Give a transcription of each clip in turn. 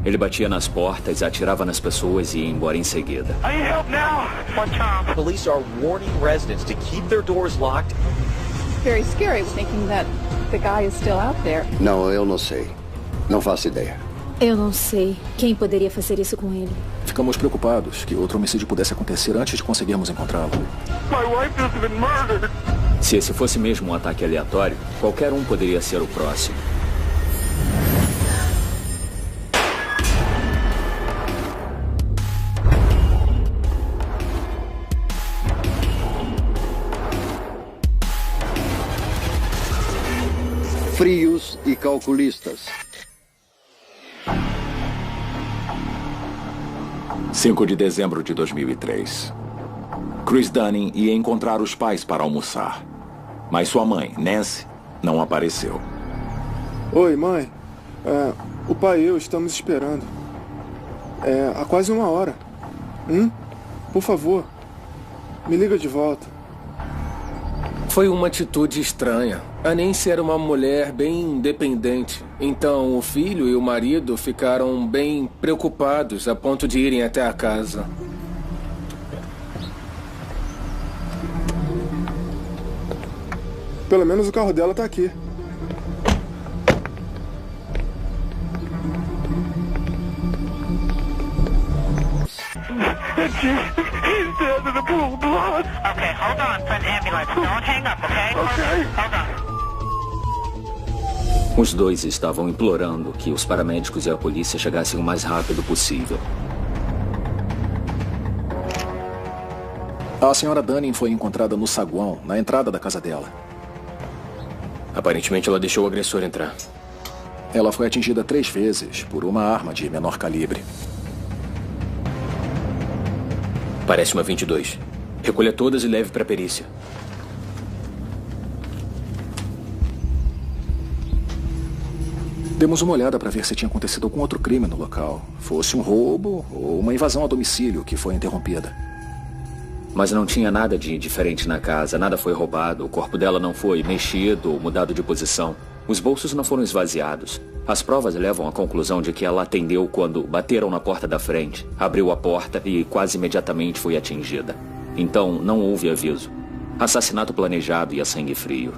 Ele batia nas portas, atirava nas pessoas e ia embora em seguida. I need help now! Police are warning residents to keep their doors locked. Very scary thinking that the guy is still out there. Não, eu não sei. Não faço ideia. Eu não sei quem poderia fazer isso com ele. Ficamos preocupados que outro homicídio pudesse acontecer antes de conseguirmos encontrá-lo. My wife has been murdered! Se esse fosse mesmo um ataque aleatório, qualquer um poderia ser o próximo. Frios e calculistas. 5 de dezembro de 2003. Chris Dunning ia encontrar os pais para almoçar. Mas sua mãe, Nancy, não apareceu. Oi, mãe. O pai e eu estamos esperando. Há quase 1 hora. Por favor, me liga de volta. Foi uma atitude estranha. A Nancy era uma mulher bem independente. Então o filho e o marido ficaram bem preocupados a ponto de irem até a casa. Pelo menos o carro dela tá aqui. He's dead in a pool of blood! Okay, hold on for the ambulance. Don't hang up, okay? Okay. Hold on. Os dois estavam implorando que os paramédicos e a polícia chegassem o mais rápido possível. A senhora Dunning foi encontrada no saguão, na entrada da casa dela. Aparentemente ela deixou o agressor entrar. Ela foi atingida 3 vezes por uma arma de menor calibre. Parece uma 22. Recolha todas e leve para a perícia. Demos uma olhada para ver se tinha acontecido algum outro crime no local. Fosse um roubo ou uma invasão a domicílio que foi interrompida. Mas não tinha nada de diferente na casa, nada foi roubado, o corpo dela não foi mexido ou mudado de posição. Os bolsos não foram esvaziados. As provas levam à conclusão de que ela atendeu quando bateram na porta da frente, abriu a porta e quase imediatamente foi atingida. Então não houve aviso. Assassinato planejado e a sangue frio.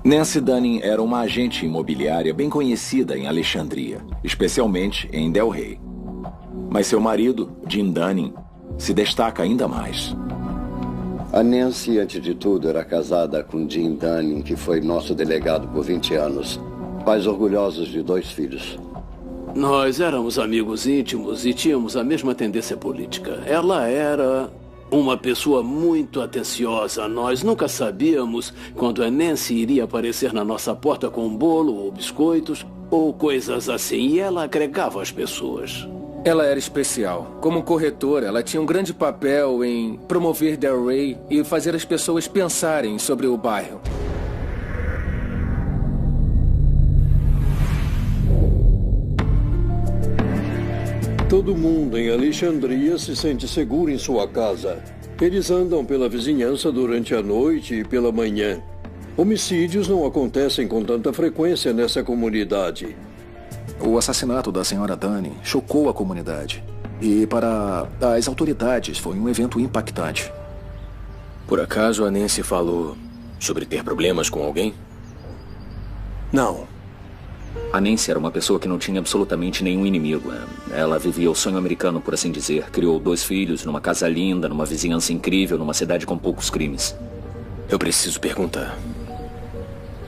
Nancy Dunning era uma agente imobiliária bem conhecida em Alexandria, especialmente em Delray. Mas seu marido, Jim Dunning, se destaca ainda mais. A Nancy, antes de tudo, era casada com Jim Dunning, que foi nosso delegado por 20 anos. Pais orgulhosos de 2 filhos. Nós éramos amigos íntimos e tínhamos a mesma tendência política. Ela era uma pessoa muito atenciosa. Nós nunca sabíamos quando a Nancy iria aparecer na nossa porta com um bolo ou biscoitos ou coisas assim. E ela agregava às pessoas. Ela era especial. Como corretora, ela tinha um grande papel em promover Delray e fazer as pessoas pensarem sobre o bairro. Todo mundo em Alexandria se sente seguro em sua casa. Eles andam pela vizinhança durante a noite e pela manhã. Homicídios não acontecem com tanta frequência nessa comunidade. O assassinato da senhora Dunning chocou a comunidade. E para as autoridades foi um evento impactante. Por acaso a Nancy falou sobre ter problemas com alguém? Não. A Nancy era uma pessoa que não tinha absolutamente nenhum inimigo. Ela vivia o sonho americano, por assim dizer. Criou 2 filhos, numa casa linda, numa vizinhança incrível, numa cidade com poucos crimes. Eu preciso perguntar.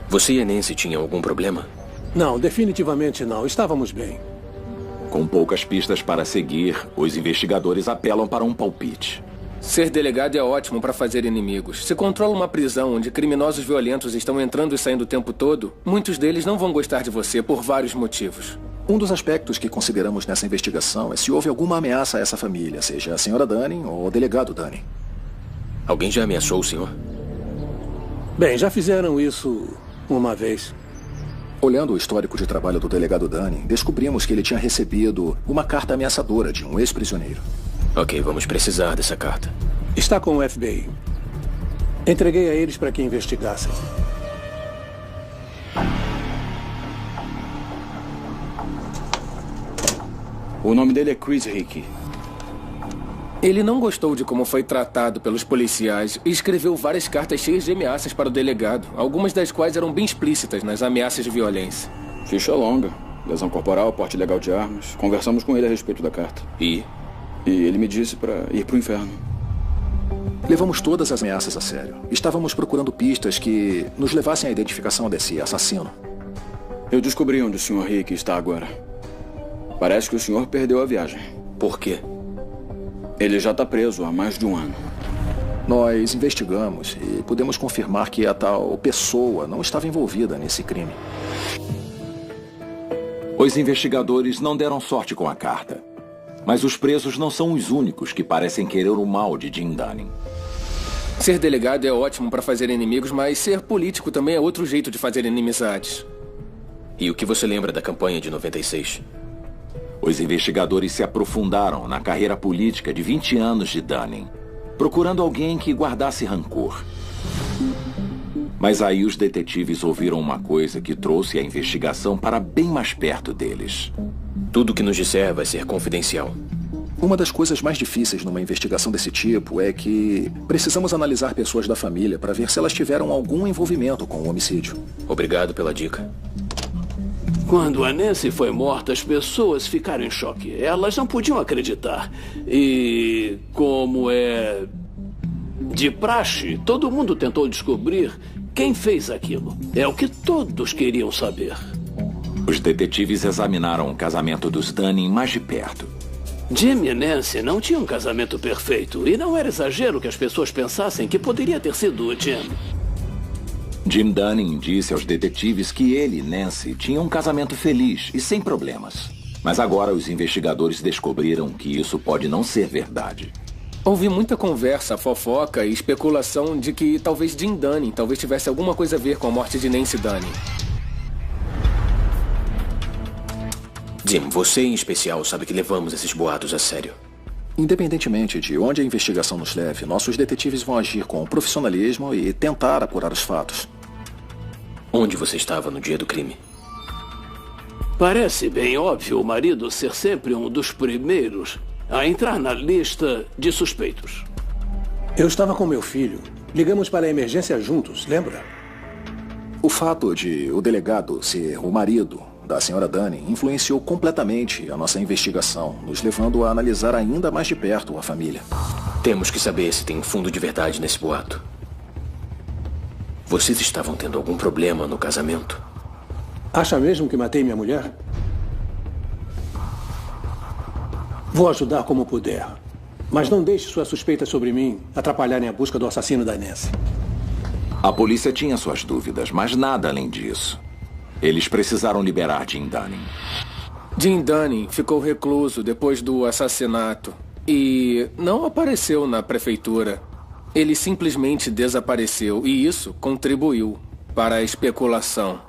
Você e a Nancy tinham algum problema? Não, definitivamente não. Estávamos bem. Com poucas pistas para seguir, os investigadores apelam para um palpite. Ser delegado é ótimo para fazer inimigos. Se controla uma prisão onde criminosos violentos estão entrando e saindo o tempo todo, muitos deles não vão gostar de você por vários motivos. Um dos aspectos que consideramos nessa investigação é se houve alguma ameaça a essa família, seja a senhora Dunning ou o delegado Dunning. Alguém já ameaçou o senhor? Bem, já fizeram isso uma vez. Olhando o histórico de trabalho do delegado Dunning, descobrimos que ele tinha recebido uma carta ameaçadora de um ex-prisioneiro. Ok, vamos precisar dessa carta. Está com o FBI. Entreguei a eles para que investigassem. O nome dele é Chris Hickey. Ele não gostou de como foi tratado pelos policiais e escreveu várias cartas cheias de ameaças para o delegado, algumas das quais eram bem explícitas nas ameaças de violência. Ficha longa, lesão corporal, porte ilegal de armas. Conversamos com ele a respeito da carta. E ele me disse para ir pro inferno. Levamos todas as ameaças a sério. Estávamos procurando pistas que nos levassem à identificação desse assassino. Eu descobri onde o Sr. Hickey está agora. Parece que o senhor perdeu a viagem. Por quê? Ele já está preso há mais de um ano. Nós investigamos e pudemos confirmar que a tal pessoa não estava envolvida nesse crime. Os investigadores não deram sorte com a carta. Mas os presos não são os únicos que parecem querer o mal de Jim Dunning. Ser delegado é ótimo para fazer inimigos, mas ser político também é outro jeito de fazer inimizades. E o que você lembra da campanha de 96? Os investigadores se aprofundaram na carreira política de 20 anos de Dunning, procurando alguém que guardasse rancor. Mas aí os detetives ouviram uma coisa que trouxe a investigação para bem mais perto deles. Tudo que nos disser vai ser confidencial. Uma das coisas mais difíceis numa investigação desse tipo é que precisamos analisar pessoas da família para ver se elas tiveram algum envolvimento com o homicídio. Obrigado pela dica. Quando a Nancy foi morta, as pessoas ficaram em choque. Elas não podiam acreditar. E, como é de praxe, todo mundo tentou descobrir quem fez aquilo. É o que todos queriam saber. Os detetives examinaram o casamento dos Dunning mais de perto. Jim e Nancy não tinham um casamento perfeito. E não era exagero que as pessoas pensassem que poderia ter sido o Jim. Jim Dunning disse aos detetives que ele e Nancy tinham um casamento feliz e sem problemas. Mas agora os investigadores descobriram que isso pode não ser verdade. Houve muita conversa, fofoca e especulação de que talvez Jim Dunning tivesse alguma coisa a ver com a morte de Nancy Dunning. Jim, você em especial sabe que levamos esses boatos a sério. Independentemente de onde a investigação nos leve, nossos detetives vão agir com profissionalismo e tentar apurar os fatos. Onde você estava no dia do crime? Parece bem óbvio o marido ser sempre um dos primeiros a entrar na lista de suspeitos. Eu estava com meu filho. Ligamos para a emergência juntos, lembra? O fato de o delegado ser o marido da senhora Dunning influenciou completamente a nossa investigação, nos levando a analisar ainda mais de perto a família. Temos que saber se tem fundo de verdade nesse boato. Vocês estavam tendo algum problema no casamento? Acha mesmo que matei minha mulher? Vou ajudar como puder. Mas não deixe suas suspeitas sobre mim atrapalharem a busca do assassino da Nancy. A polícia tinha suas dúvidas, mas nada além disso. Eles precisaram liberar Jim Dunning. Jim Dunning ficou recluso depois do assassinato e não apareceu na prefeitura. Ele simplesmente desapareceu e isso contribuiu para a especulação.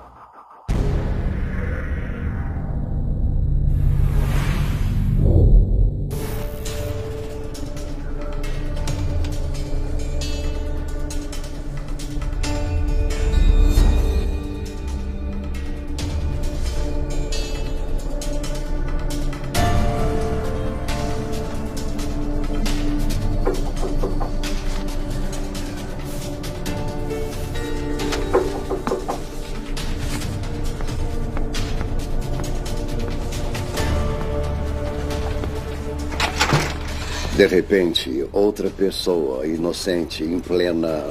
De repente, outra pessoa inocente, em plena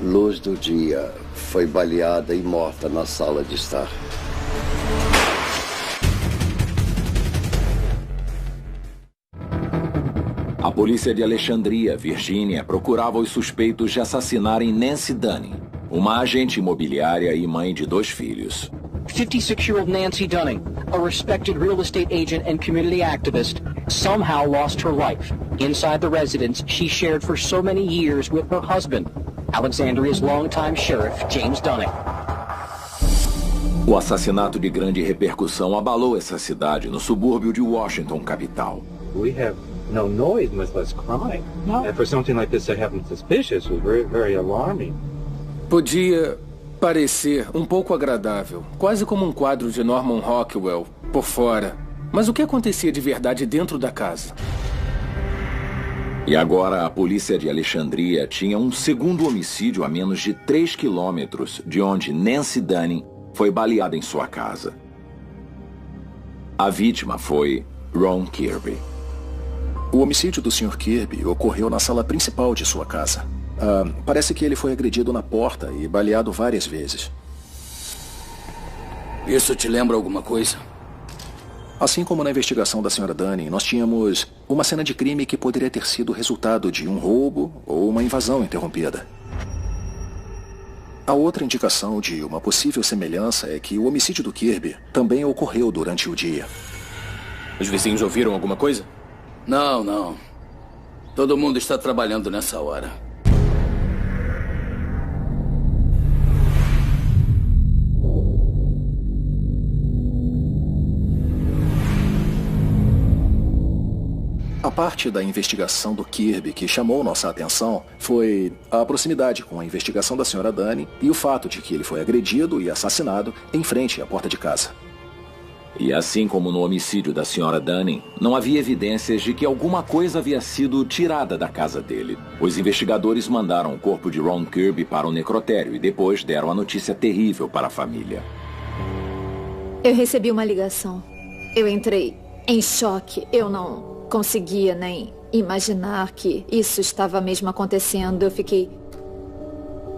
luz do dia, foi baleada e morta na sala de estar. A polícia de Alexandria, Virgínia, procurava os suspeitos de assassinarem Nancy Dunning, uma agente imobiliária e mãe de 2 filhos. 56-year-old Nancy Dunning, a respected real estate agent and community activist, somehow lost her life inside the residence she shared for so many years with her husband, Alexandria's longtime sheriff, James Dunning. O assassinato de grande repercussão abalou essa cidade no subúrbio de Washington, capital. We have no noise, much less crime. No. And for something like this to happen suspicious was very, very alarming. Podia parecer um pouco agradável, quase como um quadro de Norman Rockwell, por fora. Mas o que acontecia de verdade dentro da casa? E agora a polícia de Alexandria tinha um segundo homicídio a menos de 3 quilômetros de onde Nancy Dunning foi baleada em sua casa. A vítima foi Ron Kirby. O homicídio do Sr. Kirby ocorreu na sala principal de sua casa. Parece que ele foi agredido na porta e baleado várias vezes. Isso te lembra alguma coisa? Assim como na investigação da Sra. Dunning, nós tínhamos uma cena de crime que poderia ter sido resultado de um roubo ou uma invasão interrompida. A outra indicação de uma possível semelhança é que o homicídio do Kirby também ocorreu durante o dia. Os vizinhos ouviram alguma coisa? Não. Todo mundo está trabalhando nessa hora. A parte da investigação do Kirby que chamou nossa atenção foi a proximidade com a investigação da Sra. Dunning e o fato de que ele foi agredido e assassinado em frente à porta de casa. E assim como no homicídio da Sra. Dunning, não havia evidências de que alguma coisa havia sido tirada da casa dele. Os investigadores mandaram o corpo de Ron Kirby para o necrotério e depois deram a notícia terrível para a família. Eu recebi uma ligação. Eu entrei em choque. Eu não conseguia nem imaginar que isso estava mesmo acontecendo. Eu fiquei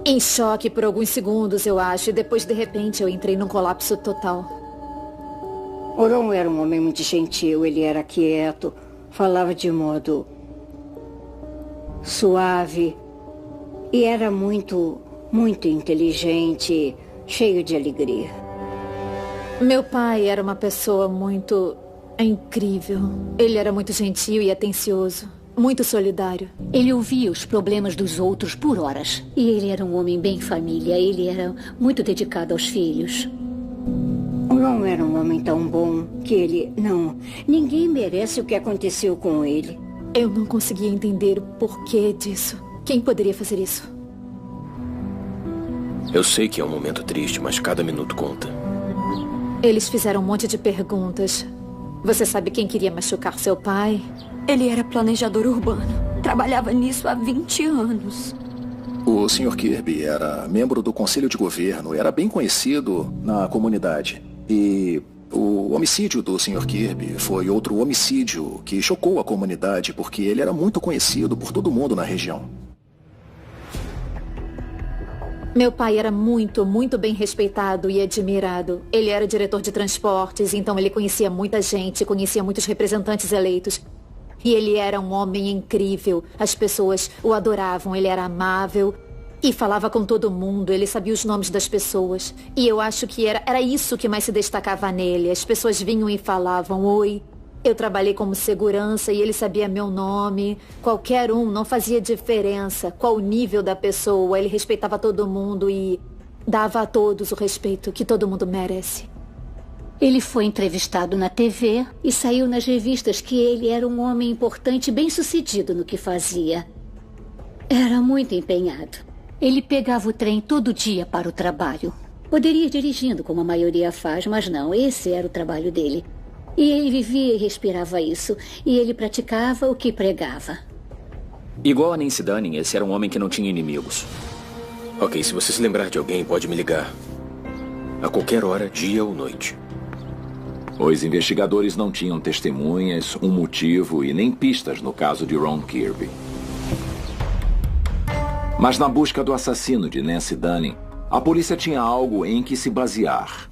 em choque por alguns segundos, eu acho, e depois, de repente, eu entrei num colapso total. O Ron era um homem muito gentil, ele era quieto, falava de modo suave e era muito inteligente, cheio de alegria. Meu pai era uma pessoa muito incrível. Ele era muito gentil e atencioso, muito solidário. Ele ouvia os problemas dos outros por horas. E ele era um homem bem família, ele era muito dedicado aos filhos. O Ron era um homem tão bom que ninguém merece o que aconteceu com ele. Eu não conseguia entender o porquê disso. Quem poderia fazer isso? Eu sei que é um momento triste, mas cada minuto conta. Eles fizeram um monte de perguntas. Você sabe quem queria machucar seu pai? Ele era planejador urbano. Trabalhava nisso há 20 anos. O Sr. Kirby era membro do Conselho de Governo, era bem conhecido na comunidade. E o homicídio do Sr. Kirby foi outro homicídio que chocou a comunidade, porque ele era muito conhecido por todo mundo na região. Meu pai era muito bem respeitado e admirado. Ele era diretor de transportes, então ele conhecia muita gente, conhecia muitos representantes eleitos. E ele era um homem incrível. As pessoas o adoravam, ele era amável e falava com todo mundo, ele sabia os nomes das pessoas. E eu acho que era isso que mais se destacava nele. As pessoas vinham e falavam, oi. Eu trabalhei como segurança e ele sabia meu nome. Qualquer um, não fazia diferença qual o nível da pessoa. Ele respeitava todo mundo e dava a todos o respeito que todo mundo merece. Ele foi entrevistado na TV e saiu nas revistas que ele era um homem importante e bem-sucedido no que fazia. Era muito empenhado. Ele pegava o trem todo dia para o trabalho. Poderia ir dirigindo, como a maioria faz, mas não, esse era o trabalho dele. E ele vivia e respirava isso. E ele praticava o que pregava. Igual a Nancy Dunning, esse era um homem que não tinha inimigos. Ok, se você se lembrar de alguém, pode me ligar. A qualquer hora, dia ou noite. Os investigadores não tinham testemunhas, um motivo e nem pistas no caso de Ron Kirby. Mas na busca do assassino de Nancy Dunning, a polícia tinha algo em que se basear.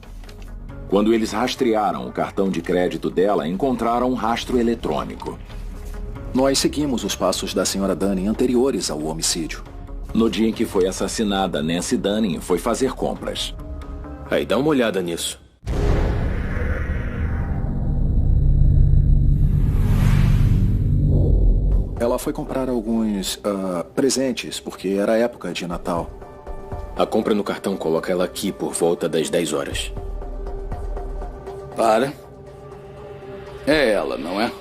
Quando eles rastrearam o cartão de crédito dela, encontraram um rastro eletrônico. Nós seguimos os passos da Sra. Dunning anteriores ao homicídio. No dia em que foi assassinada, Nancy Dunning foi fazer compras. Aí, dá uma olhada nisso. Ela foi comprar alguns presentes, porque era época de Natal. A compra no cartão coloca ela aqui por volta das 10 horas. Para. É ela, não é?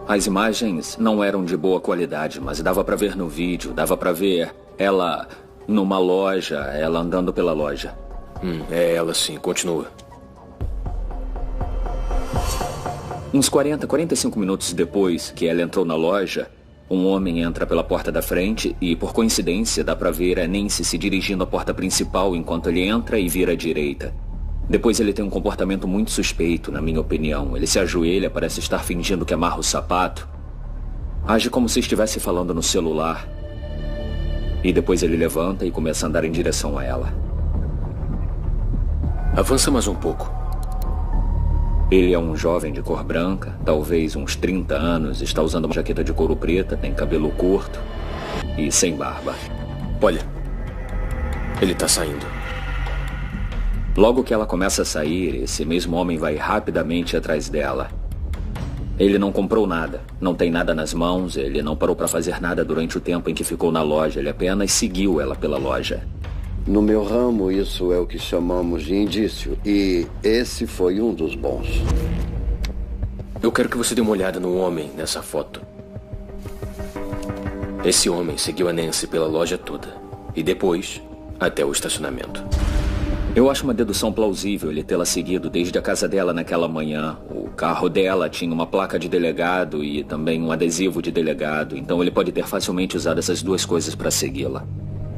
As imagens não eram de boa qualidade, mas dava pra ver no vídeo, dava pra ver ela numa loja, ela andando pela loja. É ela sim, continua. Uns 45 minutos depois que ela entrou na loja, um homem entra pela porta da frente e, por coincidência, dá pra ver a Nancy se dirigindo à porta principal enquanto ele entra e vira à direita. Depois ele tem um comportamento muito suspeito, na minha opinião. Ele se ajoelha, parece estar fingindo que amarra o sapato. Age como se estivesse falando no celular. E depois ele levanta e começa a andar em direção a ela. Avança mais um pouco. Ele é um jovem de cor branca, talvez uns 30 anos, está usando uma jaqueta de couro preta, tem cabelo curto e sem barba. Olha, ele tá saindo. Logo que ela começa a sair, esse mesmo homem vai rapidamente atrás dela. Ele não comprou nada, não tem nada nas mãos, ele não parou para fazer nada durante o tempo em que ficou na loja, ele apenas seguiu ela pela loja. No meu ramo, isso é o que chamamos de indício, e esse foi um dos bons. Eu quero que você dê uma olhada no homem nessa foto. Esse homem seguiu a Nancy pela loja toda, e depois até o estacionamento. Eu acho uma dedução plausível ele tê-la seguido desde a casa dela naquela manhã. O carro dela tinha uma placa de delegado e também um adesivo de delegado, então ele pode ter facilmente usado essas duas coisas para segui-la.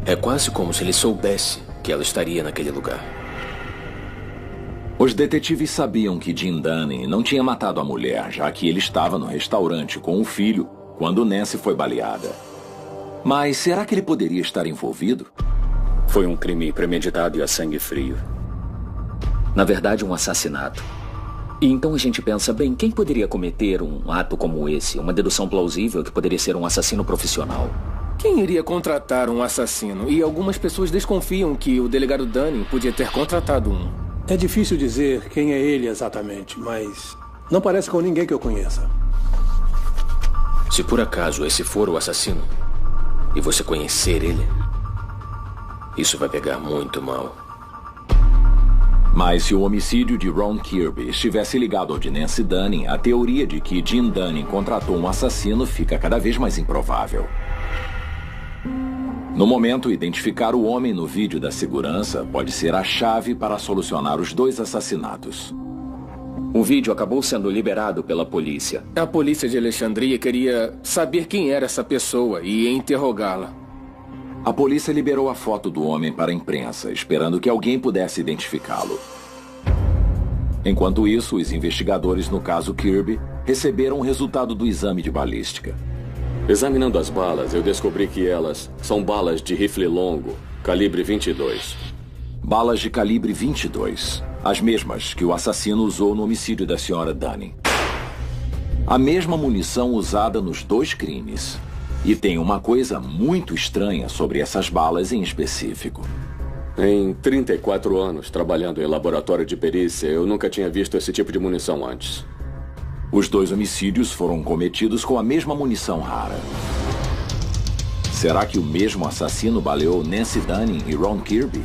É quase como se ele soubesse que ela estaria naquele lugar. Os detetives sabiam que Jim Dunning não tinha matado a mulher, já que ele estava no restaurante com o filho quando Nancy foi baleada. Mas será que ele poderia estar envolvido? Foi um crime premeditado e a sangue frio. Na verdade, um assassinato. E então a gente pensa, bem, quem poderia cometer um ato como esse? Uma dedução plausível que poderia ser um assassino profissional. Quem iria contratar um assassino? E algumas pessoas desconfiam que o delegado Dunning podia ter contratado um. É difícil dizer quem é ele exatamente, mas não parece com ninguém que eu conheça. Se por acaso esse for o assassino, e você conhecer ele, isso vai pegar muito mal. Mas se o homicídio de Ron Kirby estivesse ligado ao de Nancy Dunning, a teoria de que Jim Dunning contratou um assassino fica cada vez mais improvável. No momento, identificar o homem no vídeo da segurança pode ser a chave para solucionar os dois assassinatos. O vídeo acabou sendo liberado pela polícia. A polícia de Alexandria queria saber quem era essa pessoa e interrogá-la. A polícia liberou a foto do homem para a imprensa, esperando que alguém pudesse identificá-lo. Enquanto isso, os investigadores no caso Kirby receberam o resultado do exame de balística. Examinando as balas, eu descobri que elas são balas de rifle longo, calibre 22. Balas de calibre 22. As mesmas que o assassino usou no homicídio da senhora Dunning. A mesma munição usada nos dois crimes. E tem uma coisa muito estranha sobre essas balas em específico. Em 34 anos trabalhando em laboratório de perícia, eu nunca tinha visto esse tipo de munição antes. Os dois homicídios foram cometidos com a mesma munição rara. Será que o mesmo assassino baleou Nancy Dunning e Ron Kirby?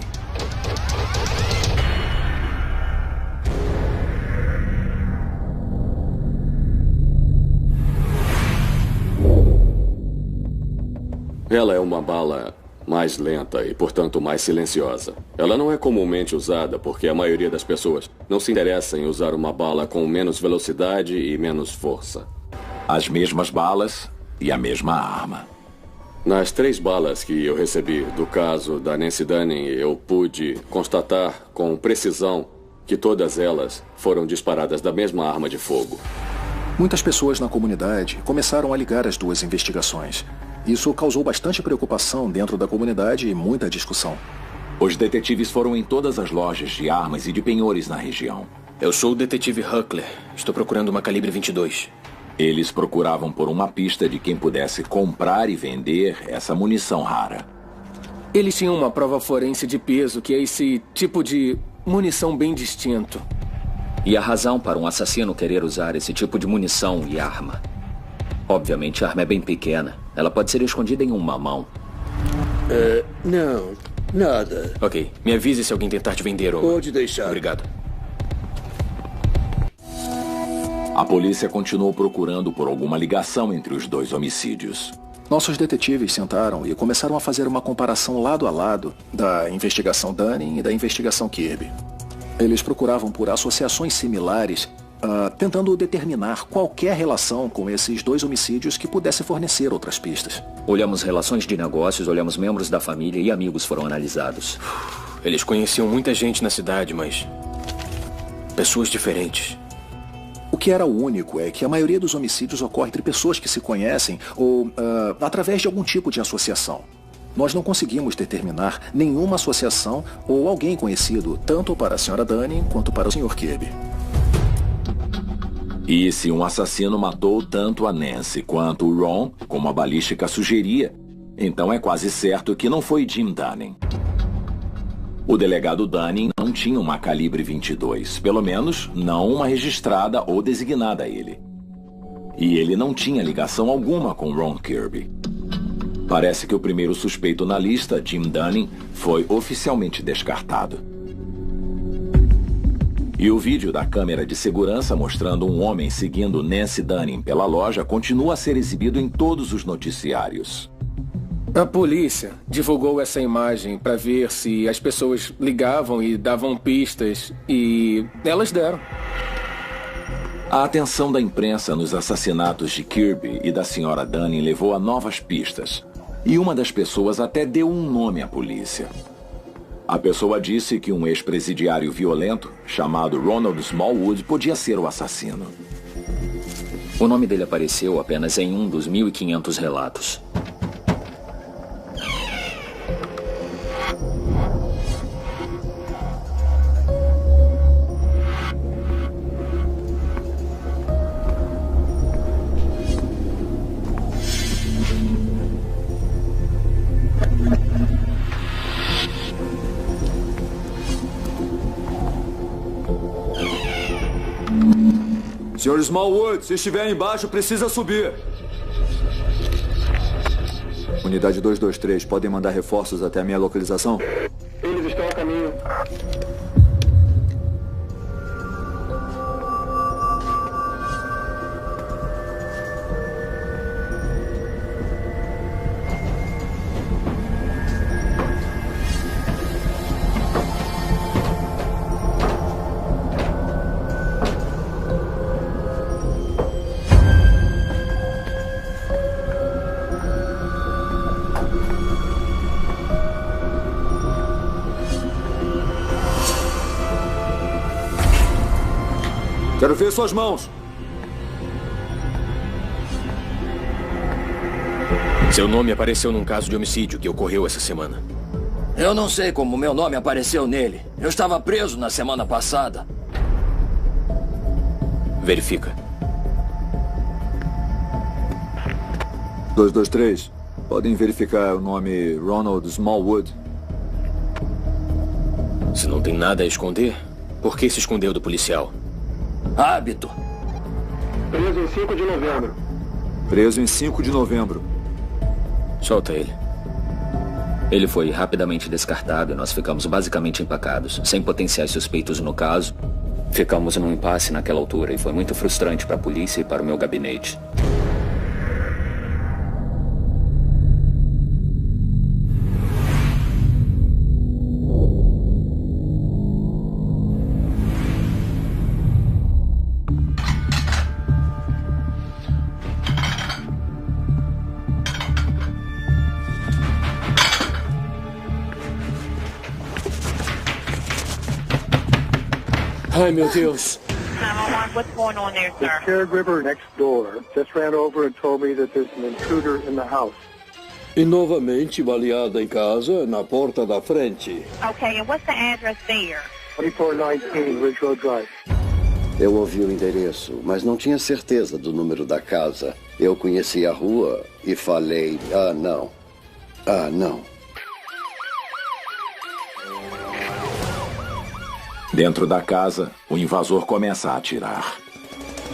Ela é uma bala mais lenta e, portanto, mais silenciosa. Ela não é comumente usada porque a maioria das pessoas não se interessa em usar uma bala com menos velocidade e menos força. As mesmas balas e a mesma arma. Nas 3 balas que eu recebi do caso da Nancy Dunning, eu pude constatar com precisão que todas elas foram disparadas da mesma arma de fogo. Muitas pessoas na comunidade começaram a ligar as duas investigações. Isso causou bastante preocupação dentro da comunidade e muita discussão. Os detetives foram em todas as lojas de armas e de penhores na região. Eu sou o detetive Huckler. Estou procurando uma calibre 22. Eles procuravam por uma pista de quem pudesse comprar e vender essa munição rara. Eles tinham uma prova forense de peso, que é esse tipo de munição bem distinto. E a razão para um assassino querer usar esse tipo de munição e arma? Obviamente a arma é bem pequena. Ela pode ser escondida em uma mão. Não, nada. Ok, me avise se alguém tentar te vender uma. Pode deixar. Obrigado. A polícia continuou procurando por alguma ligação entre os dois homicídios. Nossos detetives sentaram e começaram a fazer uma comparação lado a lado da investigação Dunning e da investigação Kirby. Eles procuravam por associações similares tentando determinar qualquer relação com esses 2 homicídios que pudesse fornecer outras pistas. Olhamos relações de negócios, olhamos membros da família e amigos foram analisados. Eles conheciam muita gente na cidade, mas... pessoas diferentes. O que era único é que a maioria dos homicídios ocorre entre pessoas que se conhecem ou através de algum tipo de associação. Nós não conseguimos determinar nenhuma associação ou alguém conhecido, tanto para a Sra. Dunning quanto para o Sr. Kirby. E se um assassino matou tanto a Nancy quanto o Ron, como a balística sugeria, então é quase certo que não foi Jim Dunning. O delegado Dunning não tinha uma calibre 22, pelo menos não uma registrada ou designada a ele. E ele não tinha ligação alguma com Ron Kirby. Parece que o primeiro suspeito na lista, Jim Dunning, foi oficialmente descartado. E o vídeo da câmera de segurança mostrando um homem seguindo Nancy Dunning pela loja continua a ser exibido em todos os noticiários. A polícia divulgou essa imagem para ver se as pessoas ligavam e davam pistas, e elas deram. A atenção da imprensa nos assassinatos de Kirby e da Sra. Dunning levou a novas pistas. E uma das pessoas até deu um nome à polícia. A pessoa disse que um ex-presidiário violento, chamado Ronald Smallwood, podia ser o assassino. O nome dele apareceu apenas em um dos 1.500 relatos. Sr. Smallwood, se estiver embaixo, precisa subir. Unidade 223, podem mandar reforços até a minha localização? Eles estão a caminho. Quero ver suas mãos. Seu nome apareceu num caso de homicídio que ocorreu essa semana. Eu não sei como meu nome apareceu nele. Eu estava preso na semana passada. Verifica. 223, podem verificar o nome Ronald Smallwood? Se não tem nada a esconder, por que se escondeu do policial? Hábito. Preso em 5 de novembro. Preso em 5 de novembro. Solta ele. Ele foi rapidamente descartado e nós ficamos basicamente empacados, sem potenciais suspeitos no caso. Ficamos num impasse naquela altura e foi muito frustrante para a polícia e para o meu gabinete. Ai, meu Deus. 911, what's going on there, The sir? caregiver next door just ran over and told me that there's an intruder in the house. E novamente baleada em casa, na porta da frente. Okay, and what's the address there? 2419 Ridge Road Drive. Eu ouvi o endereço, mas não tinha certeza do número da casa. Eu conheci a rua e falei, não. Não. Dentro da casa, o invasor começa a atirar.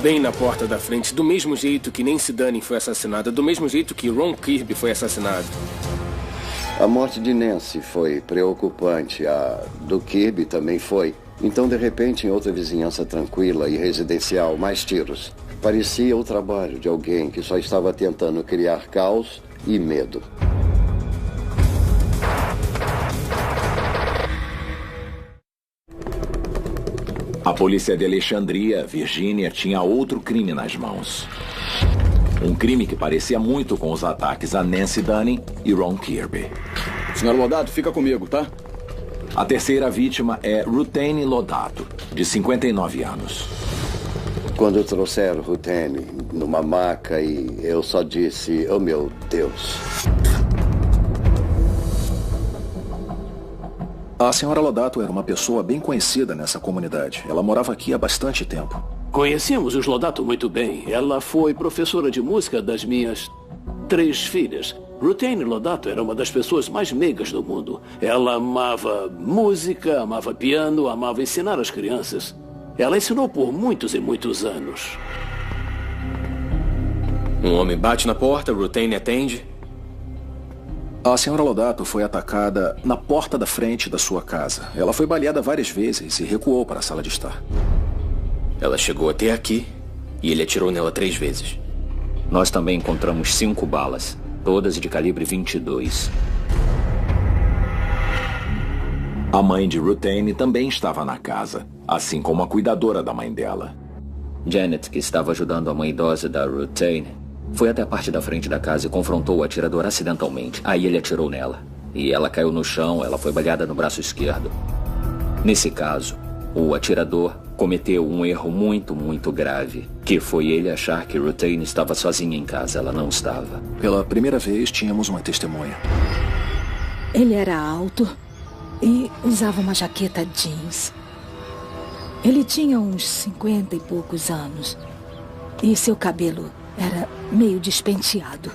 Bem na porta da frente, do mesmo jeito que Nancy Dunning foi assassinada, do mesmo jeito que Ron Kirby foi assassinado. A morte de Nancy foi preocupante, a do Kirby também foi. Então, de repente, em outra vizinhança tranquila e residencial, mais tiros. Parecia o trabalho de alguém que só estava tentando criar caos e medo. A polícia de Alexandria, Virgínia, tinha outro crime nas mãos. Um crime que parecia muito com os ataques a Nancy Dunning e Ron Kirby. Senhor Lodato, fica comigo, tá? A terceira vítima é Ruthane Lodato, de 59 anos. Quando trouxeram Ruthane numa maca e eu só disse, oh meu Deus. A senhora Lodato era uma pessoa bem conhecida nessa comunidade. Ela morava aqui há bastante tempo. Conhecemos os Lodato muito bem. Ela foi professora de música das minhas 3 filhas. Ruthane Lodato era uma das pessoas mais meigas do mundo. Ela amava música, amava piano, amava ensinar as crianças. Ela ensinou por muitos e muitos anos. Um homem bate na porta, Ruthane atende. A senhora Lodato foi atacada na porta da frente da sua casa. Ela foi baleada várias vezes e recuou para a sala de estar. Ela chegou até aqui e ele atirou nela 3 vezes. Nós também encontramos 5 balas, todas de calibre 22. A mãe de Ruthane também estava na casa, assim como a cuidadora da mãe dela. Janet, que estava ajudando a mãe idosa da Ruthane, foi até a parte da frente da casa e confrontou o atirador acidentalmente. Aí ele atirou nela. E ela caiu no chão, ela foi baleada no braço esquerdo. Nesse caso, o atirador cometeu um erro muito grave, que foi ele achar que Ruthane estava sozinha em casa. Ela não estava. Pela primeira vez, tínhamos uma testemunha. Ele era alto e usava uma jaqueta jeans. Ele tinha uns 50 e poucos anos. E seu cabelo era meio despenteado.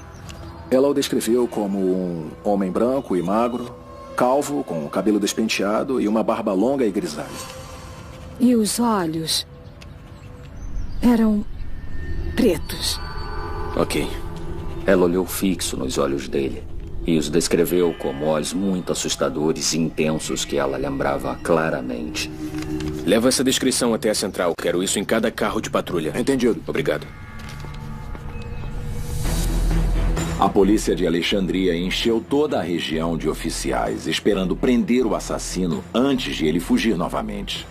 Ela o descreveu como um homem branco e magro, calvo, com o cabelo despenteado e uma barba longa e grisalha. E os olhos eram pretos. Ok. Ela olhou fixo nos olhos dele e os descreveu como olhos muito assustadores e intensos que ela lembrava claramente. Leva essa descrição até a central. Quero isso em cada carro de patrulha. Entendido. Obrigado. A polícia de Alexandria encheu toda a região de oficiais, esperando prender o assassino antes de ele fugir novamente.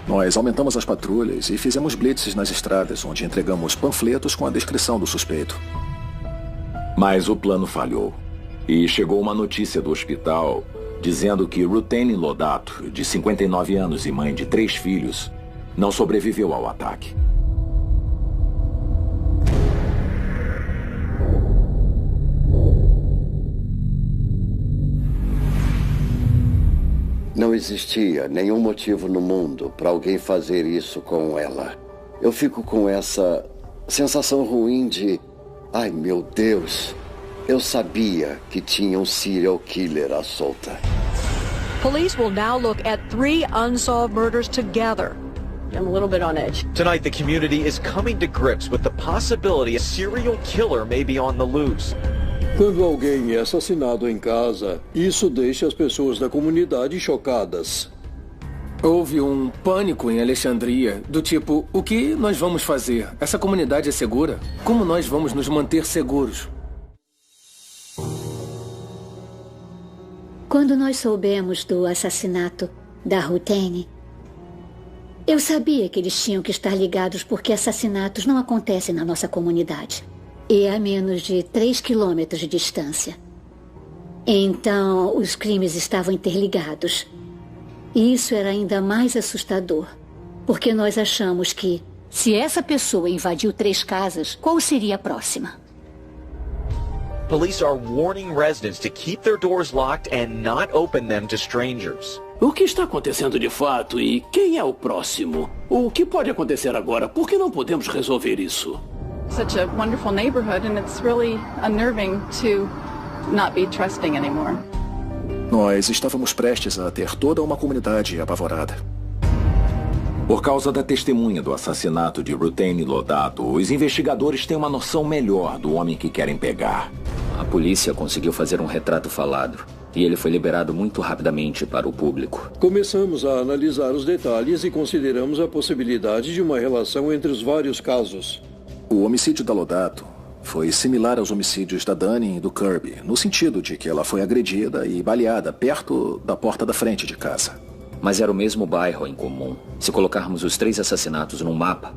Nós aumentamos as patrulhas e fizemos blitzes nas estradas, onde entregamos panfletos com a descrição do suspeito. Mas o plano falhou. E chegou uma notícia do hospital dizendo que Ruthane Lodato, de 59 anos e mãe de 3 filhos, não sobreviveu ao ataque. Não existia nenhum motivo no mundo para alguém fazer isso com ela. Eu fico com essa sensação ruim de... Ai, meu Deus. Eu sabia que tinha um serial killer à solta. Police will now look at 3 unsolved murders together. I'm a little bit on edge. Tonight, the community is coming to grips with the possibility a serial killer may be on the loose. Quando alguém é assassinado em casa, isso deixa as pessoas da comunidade chocadas. Houve um pânico em Alexandria, do tipo, o que nós vamos fazer? Essa comunidade é segura? Como nós vamos nos manter seguros? Quando nós soubemos do assassinato da Ruthane, eu sabia que eles tinham que estar ligados porque assassinatos não acontecem na nossa comunidade. E a menos de 3 quilômetros de distância. Então, os crimes estavam interligados. E isso era ainda mais assustador, porque nós achamos que, se essa pessoa invadiu 3 casas, qual seria a próxima? Police are warning residents to keep their doors locked and not open them to strangers. O que está acontecendo de fato e quem é o próximo? O que pode acontecer agora? Por que não podemos resolver isso? Such a wonderful neighborhood, and it's really unnerving to not be trusting anymore. Nós estávamos prestes a ter toda uma comunidade apavorada. Por causa da testemunha do assassinato de Ruthane Lodato, os investigadores têm uma noção melhor do homem que querem pegar. A polícia conseguiu fazer um retrato falado e ele foi liberado muito rapidamente para o público. Começamos a analisar os detalhes e consideramos a possibilidade de uma relação entre os vários casos. O homicídio da Lodato foi similar aos homicídios da Dunning e do Kirby, no sentido de que ela foi agredida e baleada perto da porta da frente de casa. Mas era o mesmo bairro em comum. Se colocarmos os 3 assassinatos num mapa,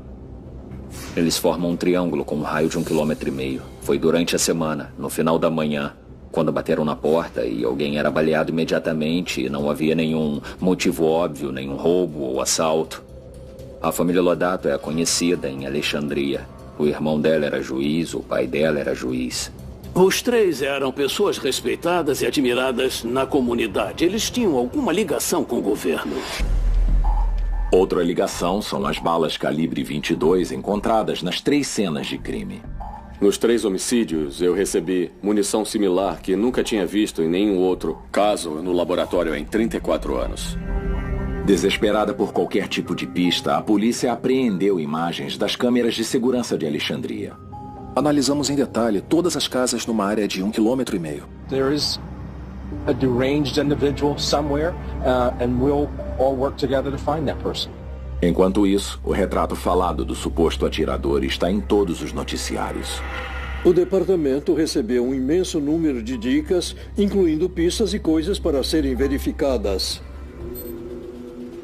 eles formam um triângulo com um raio de 1,5 km. Foi durante a semana, no final da manhã, quando bateram na porta e alguém era baleado imediatamente e não havia nenhum motivo óbvio, nenhum roubo ou assalto. A família Lodato é conhecida em Alexandria. O irmão dela era juiz, o pai dela era juiz. Os 3 eram pessoas respeitadas e admiradas na comunidade. Eles tinham alguma ligação com o governo. Outra ligação são as balas calibre 22 encontradas nas 3 cenas de crime. Nos 3 homicídios, eu recebi munição similar que nunca tinha visto em nenhum outro caso no laboratório em 34 anos. Desesperada por qualquer tipo de pista, a polícia apreendeu imagens das câmeras de segurança de Alexandria. Analisamos em detalhe todas as casas numa área de 1,5 km. There is a deranged individual somewhere, and we'll all work together to find that person. Enquanto isso, o retrato falado do suposto atirador está em todos os noticiários. O departamento recebeu um imenso número de dicas, incluindo pistas e coisas para serem verificadas.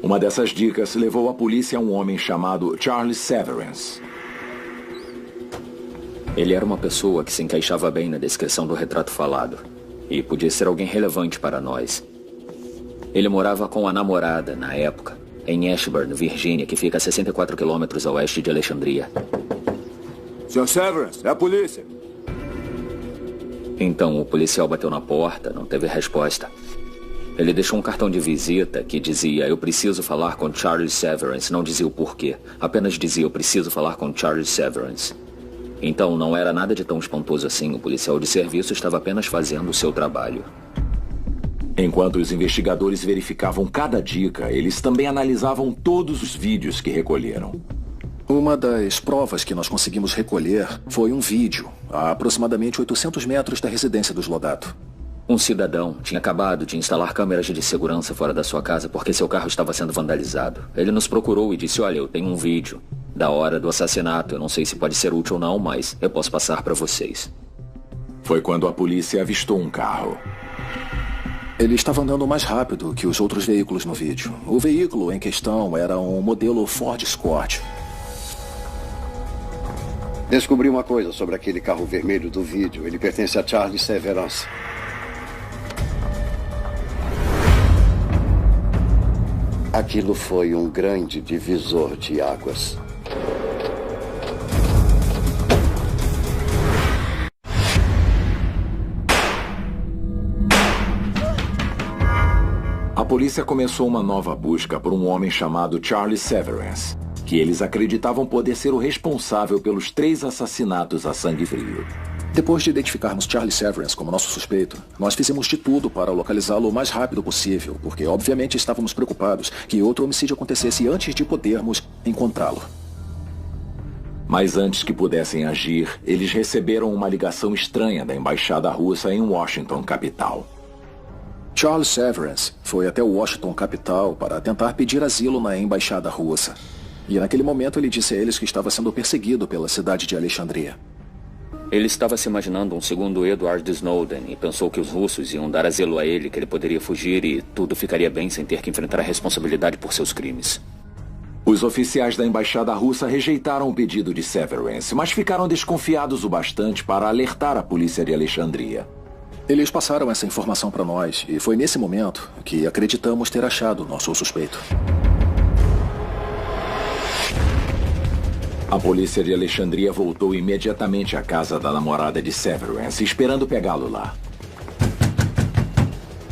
Uma dessas dicas levou a polícia a um homem chamado Charles Severance. Ele era uma pessoa que se encaixava bem na descrição do retrato falado. E podia ser alguém relevante para nós. Ele morava com a namorada, na época, em Ashburn, Virgínia, que fica a 64 quilômetros a oeste de Alexandria. Sr. Severance, é a polícia. Então, o policial bateu na porta, não teve resposta. Ele deixou um cartão de visita que dizia: eu preciso falar com Charles Severance. Não dizia o porquê, apenas dizia: eu preciso falar com Charles Severance. Então, não era nada de tão espantoso assim. O policial de serviço estava apenas fazendo o seu trabalho. Enquanto os investigadores verificavam cada dica, eles também analisavam todos os vídeos que recolheram. Uma das provas que nós conseguimos recolher foi um vídeo, a aproximadamente 800 metros da residência dos Lodato. Um cidadão tinha acabado de instalar câmeras de segurança fora da sua casa porque seu carro estava sendo vandalizado. Ele nos procurou e disse: olha, eu tenho um vídeo da hora do assassinato. Eu não sei se pode ser útil ou não, mas eu posso passar para vocês. Foi quando a polícia avistou um carro. Ele estava andando mais rápido que os outros veículos no vídeo. O veículo em questão era um modelo Ford Escort. Descobri uma coisa sobre aquele carro vermelho do vídeo. Ele pertence a Charles Severance. Aquilo foi um grande divisor de águas. A polícia começou uma nova busca por um homem chamado Charles Severance, que eles acreditavam poder ser o responsável pelos 3 assassinatos a sangue frio. Depois de identificarmos Charles Severance como nosso suspeito, nós fizemos de tudo para localizá-lo o mais rápido possível, porque obviamente estávamos preocupados que outro homicídio acontecesse antes de podermos encontrá-lo. Mas antes que pudessem agir, eles receberam uma ligação estranha da embaixada russa em Washington, capital. Charles Severance foi até Washington, capital, para tentar pedir asilo na embaixada russa. E naquele momento ele disse a eles que estava sendo perseguido pela cidade de Alexandria. Ele estava se imaginando um segundo Edward Snowden e pensou que os russos iam dar asilo a ele, que ele poderia fugir e tudo ficaria bem sem ter que enfrentar a responsabilidade por seus crimes. Os oficiais da embaixada russa rejeitaram o pedido de Severance, mas ficaram desconfiados o bastante para alertar a polícia de Alexandria. Eles passaram essa informação para nós e foi nesse momento que acreditamos ter achado nosso suspeito. A polícia de Alexandria voltou imediatamente à casa da namorada de Severance, esperando pegá-lo lá.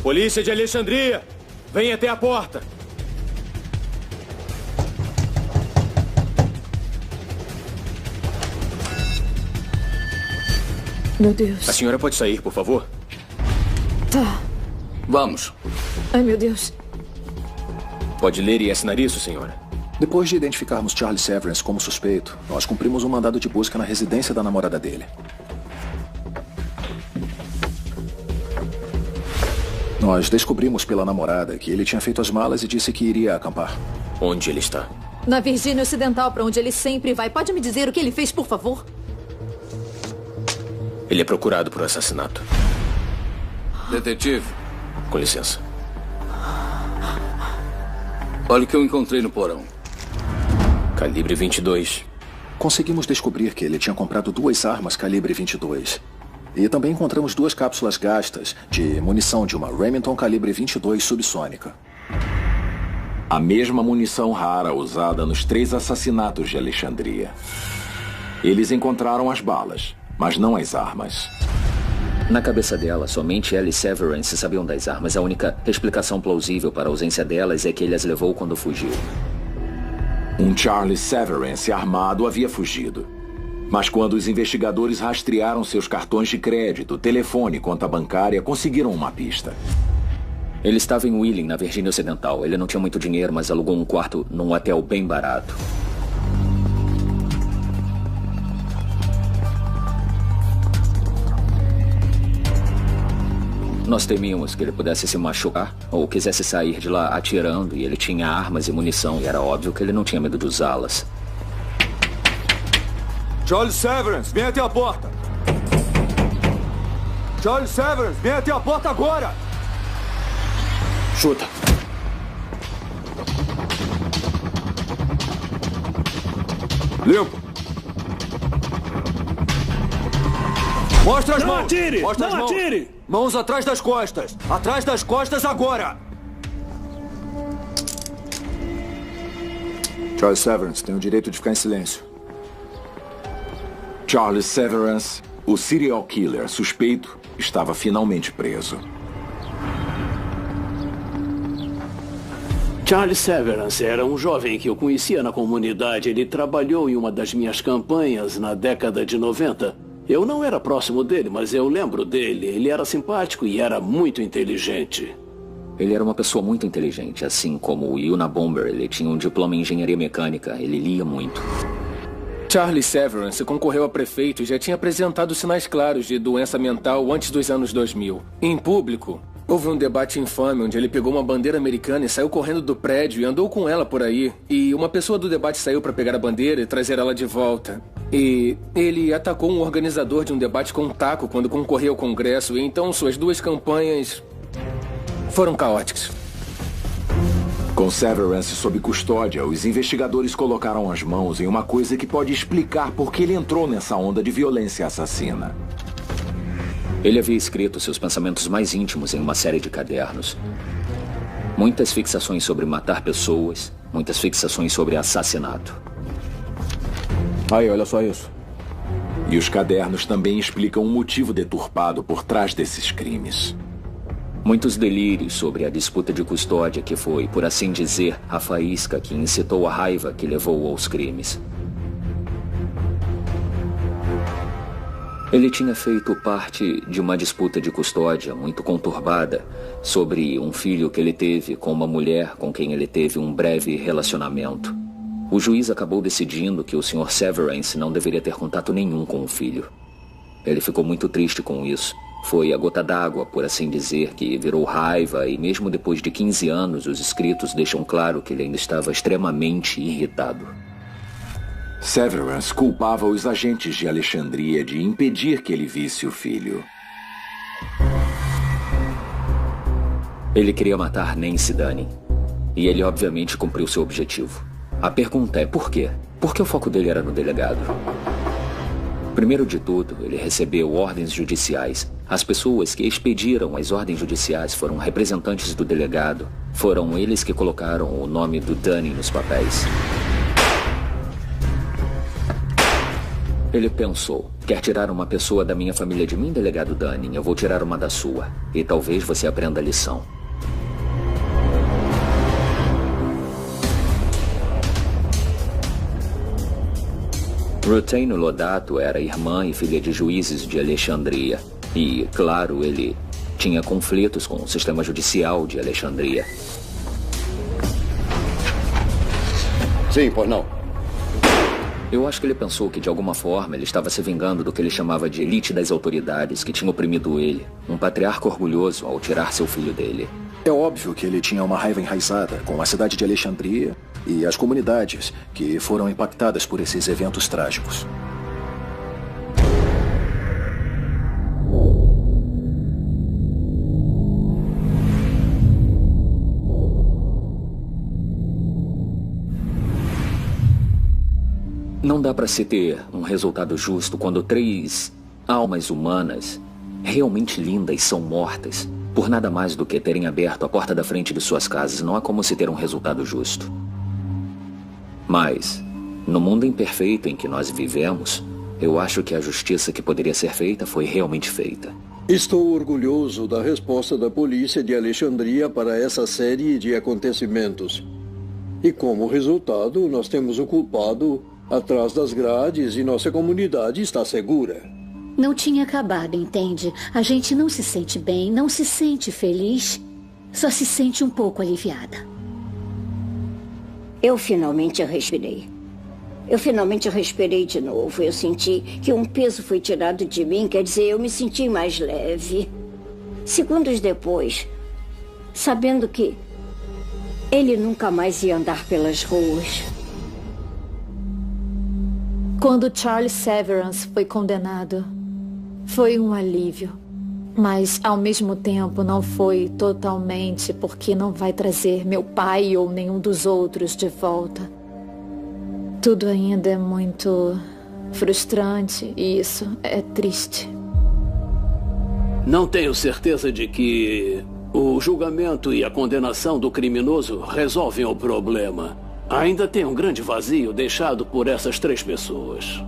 Polícia de Alexandria! Vem até a porta! Meu Deus. A senhora pode sair, por favor? Tá. Vamos. Ai, meu Deus. Pode ler e assinar isso, senhora? Depois de identificarmos Charles Severance como suspeito, nós cumprimos um mandado de busca na residência da namorada dele. Nós descobrimos pela namorada que ele tinha feito as malas e disse que iria acampar. Onde ele está? Na Virgínia Ocidental, para onde ele sempre vai. Pode me dizer o que ele fez, por favor? Ele é procurado por assassinato. Detetive. Com licença. Olha o que eu encontrei no porão. Calibre 22. Conseguimos descobrir que ele tinha comprado 2 armas calibre 22. E também encontramos 2 cápsulas gastas de munição de uma Remington calibre 22 subsônica. A mesma munição rara usada nos 3 assassinatos de Alexandria. Eles encontraram as balas, mas não as armas. Na cabeça dela, somente ela e Severance sabiam das armas. A única explicação plausível para a ausência delas é que ele as levou quando fugiu. Um Charles Severance armado havia fugido. Mas quando os investigadores rastrearam seus cartões de crédito, telefone e conta bancária, conseguiram uma pista. Ele estava em Wheeling, na Virgínia Ocidental. Ele não tinha muito dinheiro, mas alugou um quarto num hotel bem barato. Nós temíamos que ele pudesse se machucar ou quisesse sair de lá atirando, e ele tinha armas e munição, e era óbvio que ele não tinha medo de usá-las. Charles Severance, vem até a porta! Charles Severance, vem até a porta agora! Chuta. Limpo. Mostra as Não mãos! atire! Mostra Não as mãos! atire! Mãos atrás das costas! Atrás das costas agora! Charles Severance tem o direito de ficar em silêncio. Charles Severance, o serial killer suspeito, estava finalmente preso. Charles Severance era um jovem que eu conhecia na comunidade. Ele trabalhou em uma das minhas campanhas na década de 90. Eu não era próximo dele, mas eu lembro dele. Ele era simpático e era muito inteligente. Ele era uma pessoa muito inteligente, assim como o Yuna Bomber. Ele tinha um diploma em engenharia mecânica. Ele lia muito. Charles Severance concorreu a prefeito e já tinha apresentado sinais claros de doença mental antes dos anos 2000. Em público, houve um debate infame onde ele pegou uma bandeira americana e saiu correndo do prédio e andou com ela por aí. E uma pessoa do debate saiu para pegar a bandeira e trazer ela de volta. E ele atacou um organizador de um debate com um taco quando concorreu ao Congresso. E então suas 2 campanhas foram caóticas. Com Severance sob custódia, os investigadores colocaram as mãos em uma coisa que pode explicar por que ele entrou nessa onda de violência assassina. Ele havia escrito seus pensamentos mais íntimos em uma série de cadernos. Muitas fixações sobre matar pessoas, muitas fixações sobre assassinato. Aí, olha só isso. E os cadernos também explicam um motivo deturpado por trás desses crimes. Muitos delírios sobre a disputa de custódia que foi, por assim dizer, a faísca que incitou a raiva que levou aos crimes. Ele tinha feito parte de uma disputa de custódia muito conturbada sobre um filho que ele teve com uma mulher com quem ele teve um breve relacionamento. O juiz acabou decidindo que o Sr. Severance não deveria ter contato nenhum com o filho. Ele ficou muito triste com isso. Foi a gota d'água, por assim dizer, que virou raiva, e mesmo depois de 15 anos, os escritos deixam claro que ele ainda estava extremamente irritado. Severance culpava os agentes de Alexandria de impedir que ele visse o filho. Ele queria matar Nancy Dunning. E ele obviamente cumpriu seu objetivo. A pergunta é por quê? Por que o foco dele era no delegado? Primeiro de tudo, ele recebeu ordens judiciais. As pessoas que expediram as ordens judiciais foram representantes do delegado. Foram eles que colocaram o nome do Dunning nos papéis. Ele pensou, quer tirar uma pessoa da minha família de mim, delegado Dunning? Eu vou tirar uma da sua. E talvez você aprenda a lição. Rutain Lodato era irmã e filha de juízes de Alexandria. E, claro, ele tinha conflitos com o sistema judicial de Alexandria. Sim, pois não. Eu acho que ele pensou que, de alguma forma, ele estava se vingando do que ele chamava de elite das autoridades, que tinha oprimido ele. Um patriarca orgulhoso ao tirar seu filho dele. É óbvio que ele tinha uma raiva enraizada com a cidade de Alexandria e as comunidades que foram impactadas por esses eventos trágicos. Não dá para se ter um resultado justo quando 3 almas humanas realmente lindas são mortas por nada mais do que terem aberto a porta da frente de suas casas. Não há como se ter um resultado justo. Mas, no mundo imperfeito em que nós vivemos, eu acho que a justiça que poderia ser feita foi realmente feita. Estou orgulhoso da resposta da polícia de Alexandria para essa série de acontecimentos. E como resultado, nós temos o culpado atrás das grades e nossa comunidade está segura. Não tinha acabado, entende? A gente não se sente bem, não se sente feliz, só se sente um pouco aliviada. Eu finalmente respirei. Eu finalmente respirei de novo. Eu senti que um peso foi tirado de mim, quer dizer, eu me senti mais leve. Segundos depois, sabendo que ele nunca mais ia andar pelas ruas. Quando Charles Severance foi condenado, foi um alívio. Mas, ao mesmo tempo, não foi totalmente, porque não vai trazer meu pai ou nenhum dos outros de volta. Tudo ainda é muito frustrante e isso é triste. Não tenho certeza de que o julgamento e a condenação do criminoso resolvem o problema. Ainda tem um grande vazio deixado por essas 3 pessoas.